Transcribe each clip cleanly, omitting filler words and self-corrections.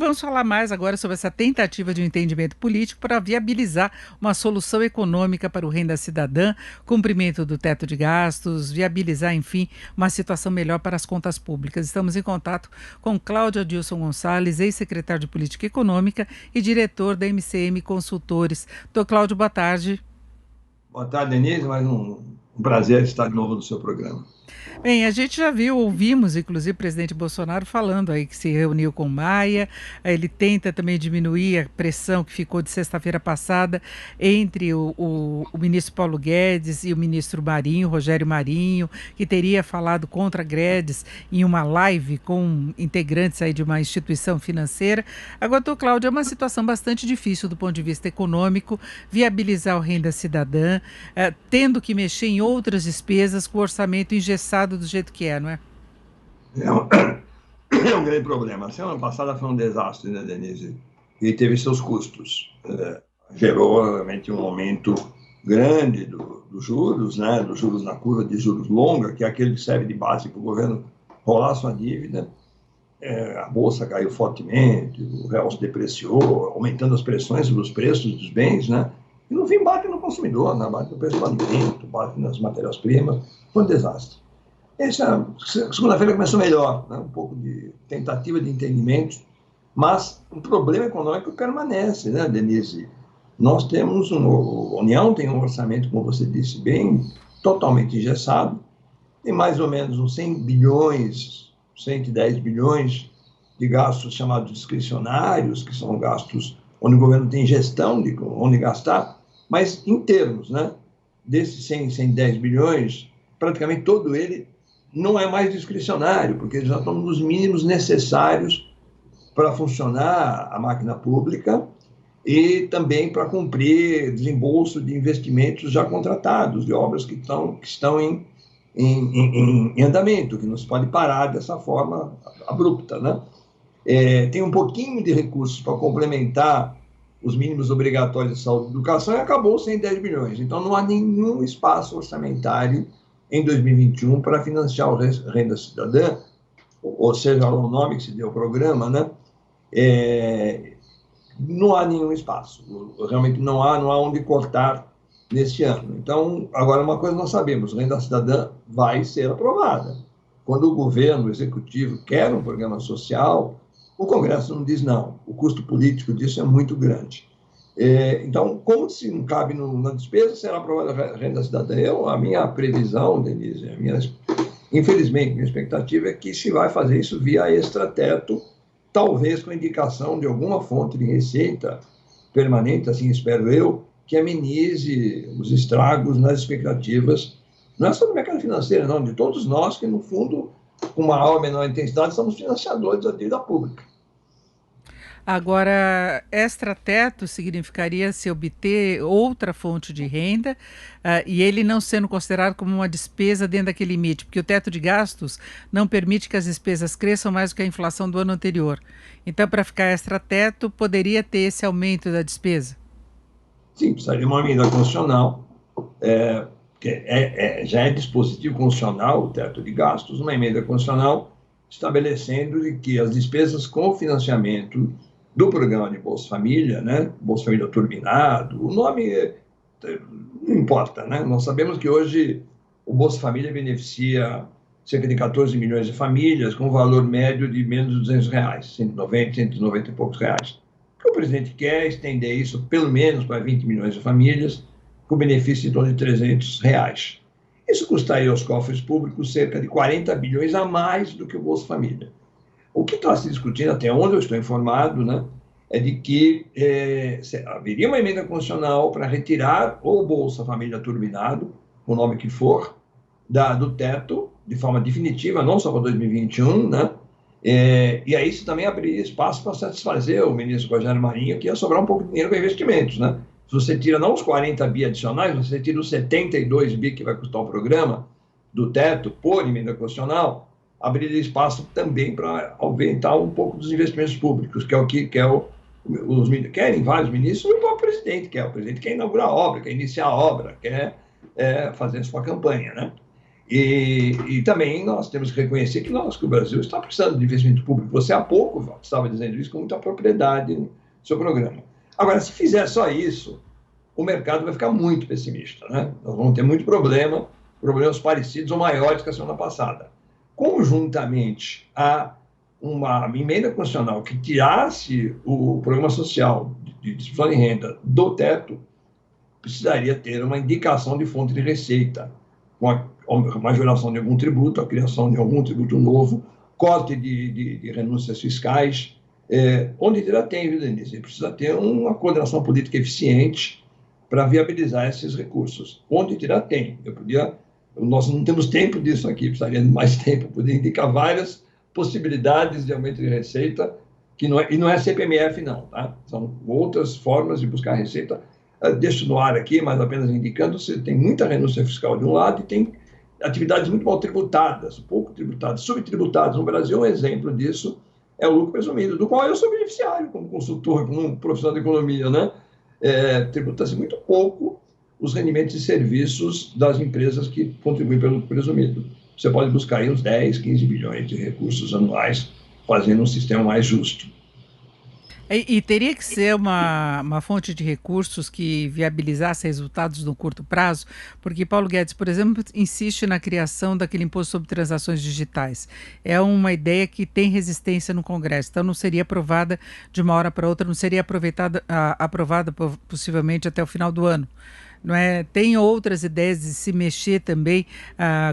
Vamos falar mais agora sobre essa tentativa de um entendimento político para viabilizar uma solução econômica para o Renda Cidadã, cumprimento do teto de gastos, viabilizar, enfim, uma situação melhor para as contas públicas. Estamos em contato com Cláudio Adilson Gonçalves, ex-secretário de Política Econômica e diretor da MCM Consultores. Doutor Cláudio, boa tarde. Boa tarde, Denise. Mais um prazer estar de novo no seu programa. Bem, a gente já viu, ouvimos, inclusive, o presidente Bolsonaro falando aí que se reuniu com Maia, ele tenta também diminuir a pressão que ficou de sexta-feira passada entre o ministro Paulo Guedes e o ministro Marinho, Rogério Marinho, que teria falado contra Guedes em uma live com integrantes aí de uma instituição financeira. Agora, doutor Cláudio, é uma situação bastante difícil do ponto de vista econômico, viabilizar o renda cidadã, tendo que mexer em outras despesas com o orçamento engessado do jeito que é, não é? É um, é um grande problema. A semana passada foi um desastre, né, Denise? E teve seus custos. Gerou, realmente, um aumento grande dos juros, né? Dos juros na curva de juros longa, que é aquele que serve de base para o governo rolar sua dívida. A bolsa caiu fortemente, o real se depreciou, aumentando as pressões sobre os preços dos bens, né? E no fim bate no consumidor, né? Bate no preço do alimento, bate nas matérias-primas. Foi um desastre. Essa segunda-feira começou melhor, né? Um pouco de tentativa de entendimento, mas o problema econômico permanece, né, Denise? Nós temos, a União tem um orçamento, como você disse bem, totalmente engessado, tem mais ou menos uns 100 bilhões, 110 bilhões de gastos chamados discricionários, que são gastos onde o governo tem gestão de onde gastar, mas em termos, né, desses 100, 110 bilhões, praticamente todo ele não é mais discricionário, porque já estamos nos mínimos necessários para funcionar a máquina pública e também para cumprir desembolso de investimentos já contratados, de obras que estão em andamento, que não se pode parar dessa forma abrupta, né? Tem um pouquinho de recursos para complementar os mínimos obrigatórios de saúde e educação e acabou sem 10 bilhões. Então, não há nenhum espaço orçamentário em 2021 para financiar o Renda Cidadã, ou seja, o nome que se deu ao programa, né? Não há nenhum espaço. Realmente não há onde cortar neste ano. Então, agora uma coisa nós sabemos, o Renda Cidadã vai ser aprovada. Quando o governo, o executivo, quer um programa social, o Congresso não diz não. O custo político disso é muito grande. Então, como se não cabe na despesa, será aprovada a Renda Cidadã. A minha previsão, Denise, infelizmente, minha expectativa é que se vai fazer isso via extrateto, talvez com indicação de alguma fonte de receita permanente, assim espero eu, que amenize os estragos nas expectativas, não é só do mercado financeiro, não, de todos nós que, no fundo, com maior ou menor intensidade, somos financiadores da dívida pública. Agora, extrateto significaria se obter outra fonte de renda, e ele não sendo considerado como uma despesa dentro daquele limite, porque o teto de gastos não permite que as despesas cresçam mais do que a inflação do ano anterior. Então, para ficar extrateto, poderia ter esse aumento da despesa? Sim, precisaria de uma emenda constitucional, que já é dispositivo constitucional o teto de gastos, uma emenda constitucional estabelecendo que as despesas com financiamento do programa de Bolsa Família, né? Bolsa Família turbinado, o nome não importa, né? Nós sabemos que hoje o Bolsa Família beneficia cerca de 14 milhões de famílias com um valor médio de menos de R$ 200, 190, 190 e poucos reais. O que o presidente quer é estender isso pelo menos para 20 milhões de famílias, com benefício de torno de R$ 300. Isso custaria aos cofres públicos cerca de 40 bilhões a mais do que o Bolsa Família. O que está se discutindo, até onde eu estou informado, né, é de que haveria uma emenda constitucional para retirar o Bolsa Família turbinado, o nome que for, do teto, de forma definitiva, não só para 2021, né? E aí isso também abriria espaço para satisfazer o ministro Rogério Marinho, que ia sobrar um pouco de dinheiro para investimentos, né? Se você tira não os 40 bi adicionais, você tira os 72 bi que vai custar o programa do teto por emenda constitucional, abriria espaço também para aumentar um pouco dos investimentos públicos, que é o que querem vários ministros, e o próprio presidente quer. O presidente quer inaugurar a obra, quer iniciar a obra, quer fazer sua campanha, né? E também nós temos que reconhecer que o Brasil está precisando de investimento público. Você há pouco estava dizendo isso com muita propriedade no seu programa. Agora, se fizer só isso, o mercado vai ficar muito pessimista, né? Nós vamos ter muito problemas parecidos ou maiores que a semana passada. Conjuntamente a uma emenda constitucional que tirasse o programa social de distribuição de renda do teto, precisaria ter uma indicação de fonte de receita, com a majoração de algum tributo, a criação de algum tributo novo, corte de renúncias fiscais, onde já tem, viu, Denise? Precisa ter uma coordenação política eficiente para viabilizar esses recursos. Onde já tem. Nós não temos tempo disso aqui, precisaria de mais tempo, poder indicar várias possibilidades de aumento de receita, e não é CPMF, não, tá? São outras formas de buscar receita. Deixo no ar aqui, mas apenas indicando, você tem muita renúncia fiscal de um lado e tem atividades muito mal tributadas, pouco tributadas, subtributadas. No Brasil, um exemplo disso é o lucro presumido, do qual eu sou beneficiário como consultor, como profissional de economia, né? Tributa-se muito pouco os rendimentos e serviços das empresas que contribuem pelo lucro presumido. Você pode buscar aí uns 10, 15 bilhões de recursos anuais, fazendo um sistema mais justo. E teria que ser uma fonte de recursos que viabilizasse resultados no curto prazo, porque Paulo Guedes, por exemplo, insiste na criação daquele imposto sobre transações digitais. É uma ideia que tem resistência no Congresso, então não seria aprovada de uma hora para outra, não seria aprovada possivelmente até o final do ano. Não é? Tem outras ideias de se mexer também,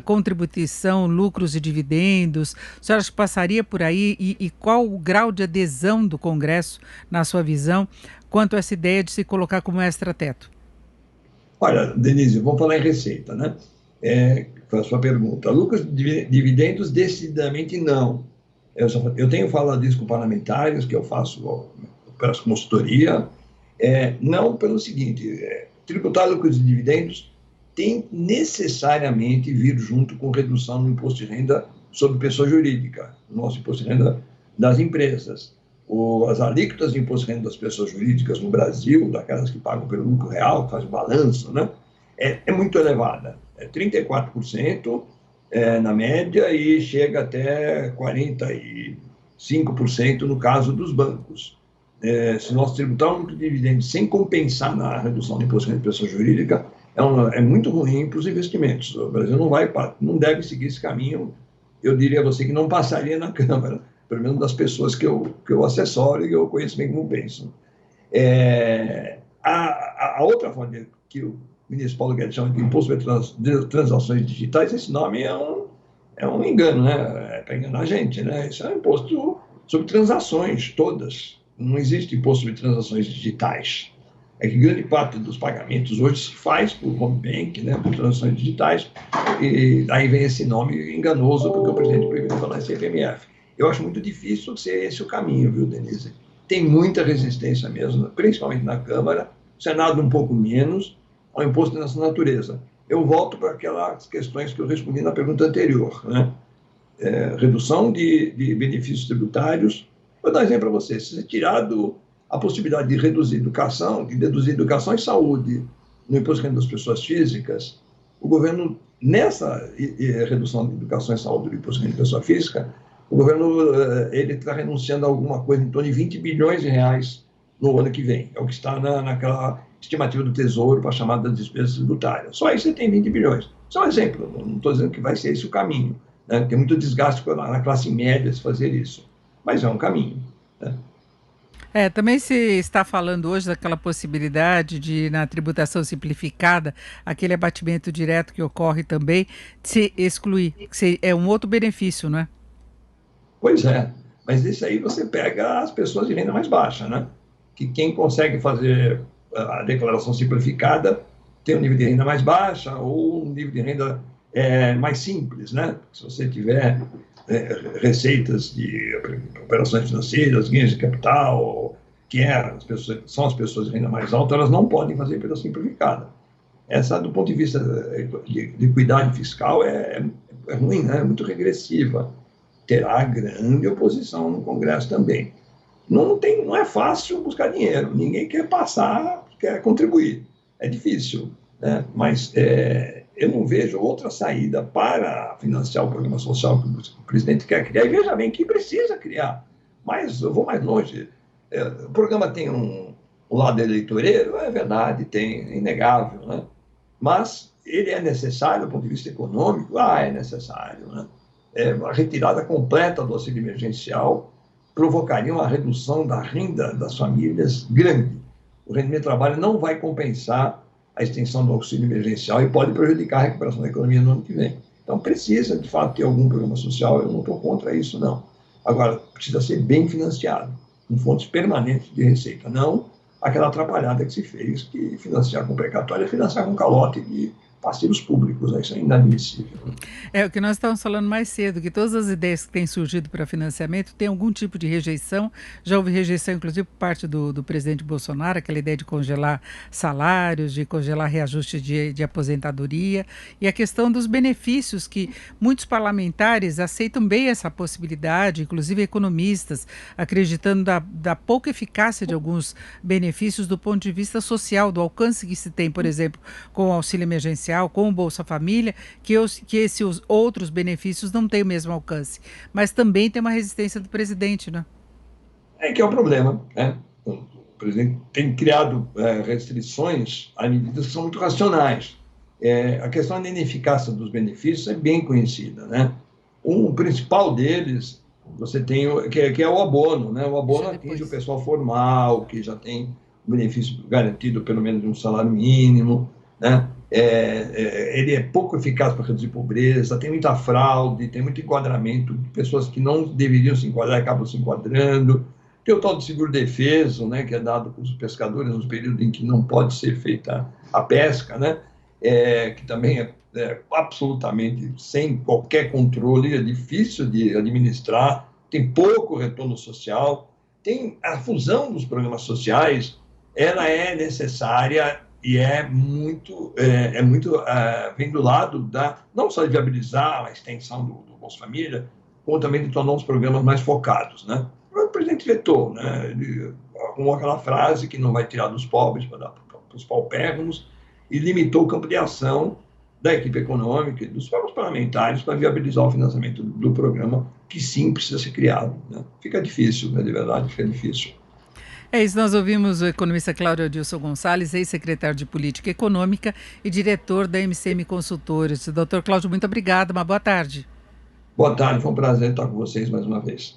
contribuição, lucros e dividendos. A senhora acha que passaria por aí? E qual o grau de adesão do Congresso, na sua visão, quanto a essa ideia de se colocar como extrateto? Olha, Denise, vamos falar em receita, né? Foi a sua pergunta. Lucros e dividendos, decididamente não. Eu tenho falado disso com parlamentares, que eu faço consultoria, não pelo seguinte... tributar lucros e dividendos tem necessariamente vir junto com redução no imposto de renda sobre pessoa jurídica, o nosso imposto de renda das empresas. As alíquotas de imposto de renda das pessoas jurídicas no Brasil, daquelas que pagam pelo lucro real, que fazem balanço, né, é muito elevada. É 34% na média e chega até 45% no caso dos bancos. Se nós tributarmos lucro de dividendos sem compensar na redução do imposto de pessoa jurídica, é muito ruim para os investimentos. O Brasil não deve seguir esse caminho. Eu diria a você que não passaria na Câmara, pelo menos das pessoas que eu assessoro e que eu conheço bem como pensam. A outra forma que o ministro Paulo Guedes chama de imposto de transações digitais, esse nome é um engano, né? É para enganar a gente, né? Isso é um imposto sobre transações todas. Não existe imposto sobre transações digitais. É que grande parte dos pagamentos hoje se faz por home bank, né, por transações digitais, e aí vem esse nome enganoso, porque o presidente proibiu falar em CPMF. Eu acho muito difícil ser esse o caminho, viu, Denise? Tem muita resistência mesmo, principalmente na Câmara, o Senado um pouco menos, ao imposto dessa natureza. Eu volto para aquelas questões que eu respondi na pergunta anterior, né? Redução de benefícios tributários. Vou dar um exemplo para você. Se você tirar a possibilidade de reduzir educação, de deduzir educação e saúde no imposto de renda das pessoas físicas, o governo, nessa redução de educação e saúde do imposto de renda da pessoa física, o governo ele está renunciando a alguma coisa em torno de 20 bilhões de reais no ano que vem. É o que está naquela estimativa do Tesouro para a chamada despesas tributárias. Só aí você tem 20 bilhões. Só um exemplo, não estou dizendo que vai ser esse o caminho, né? Tem muito desgaste na classe média se fazer isso, mas é um caminho, né? Também se está falando hoje daquela possibilidade de, na tributação simplificada, aquele abatimento direto que ocorre também, de se excluir, que é um outro benefício, não é? Pois é, mas isso aí você pega as pessoas de renda mais baixa, né? Que quem consegue fazer a declaração simplificada tem um nível de renda mais baixa ou um nível de renda mais simples, né? Se você tiver receitas de operações financeiras, ganhos de capital, são as pessoas de renda mais alta, elas não podem fazer pela simplificada. Essa, do ponto de vista de equidade fiscal, é ruim, né? É muito regressiva. Terá grande oposição no Congresso também. Não é fácil buscar dinheiro, ninguém quer passar, quer contribuir. É difícil, né? Mas eu não vejo outra saída para financiar o programa social que o presidente quer criar. E veja bem que precisa criar. Mas eu vou mais longe. O programa tem um lado eleitoreiro, é verdade, tem, é inegável, né? Mas ele é necessário do ponto de vista econômico? É necessário, né? A retirada completa do auxílio emergencial provocaria uma redução da renda das famílias grande. O rendimento do trabalho não vai compensar a extensão do auxílio emergencial e pode prejudicar a recuperação da economia no ano que vem. Então, precisa, de fato, ter algum programa social, eu não estou contra isso, não. Agora, precisa ser bem financiado, com fontes permanentes de receita, não aquela atrapalhada que se fez, que financiar com precatória é financiar com calote de parceiros públicos, isso é inadmissível. É o que nós estávamos falando mais cedo, que todas as ideias que têm surgido para financiamento têm algum tipo de rejeição. Já houve rejeição, inclusive, por parte do presidente Bolsonaro, aquela ideia de congelar salários, de congelar reajuste de aposentadoria, e a questão dos benefícios, que muitos parlamentares aceitam bem essa possibilidade, inclusive economistas, acreditando da pouca eficácia de alguns benefícios do ponto de vista social, do alcance que se tem, por exemplo, com o auxílio emergencial, com o Bolsa Família, que esses outros benefícios não têm o mesmo alcance. Mas também tem uma resistência do presidente, né? Que é o problema, né? O presidente tem criado restrições a medidas que são muito racionais. A questão da ineficácia dos benefícios é bem conhecida, né? O principal deles, você tem, que é o abono, né? O abono atinge o pessoal formal, que já tem o benefício garantido pelo menos de um salário mínimo, né? Ele é pouco eficaz para reduzir pobreza, tem muita fraude, tem muito enquadramento de pessoas que não deveriam se enquadrar, acabam se enquadrando. Tem o tal de seguro-defeso, né, que é dado para os pescadores nos períodos em que não pode ser feita a pesca, né, que também é absolutamente sem qualquer controle, é difícil de administrar, tem pouco retorno social. Tem a fusão dos programas sociais, ela é necessária e vem do lado não só de viabilizar a extensão do Bolsa Família, como também de tornar os programas mais focados, né? O presidente vetou, né? Ele arrumou aquela frase que não vai tirar dos pobres para dar para os paupérrimos e limitou o campo de ação da equipe econômica e dos próprios parlamentares para viabilizar o financiamento do programa, que sim precisa ser criado, né? Fica difícil, né? De verdade, fica difícil. É isso, nós ouvimos o economista Cláudio Adilson Gonçalves, ex-secretário de Política Econômica e diretor da MCM Consultores. Doutor Cláudio, muito obrigado, uma boa tarde. Boa tarde, foi um prazer estar com vocês mais uma vez.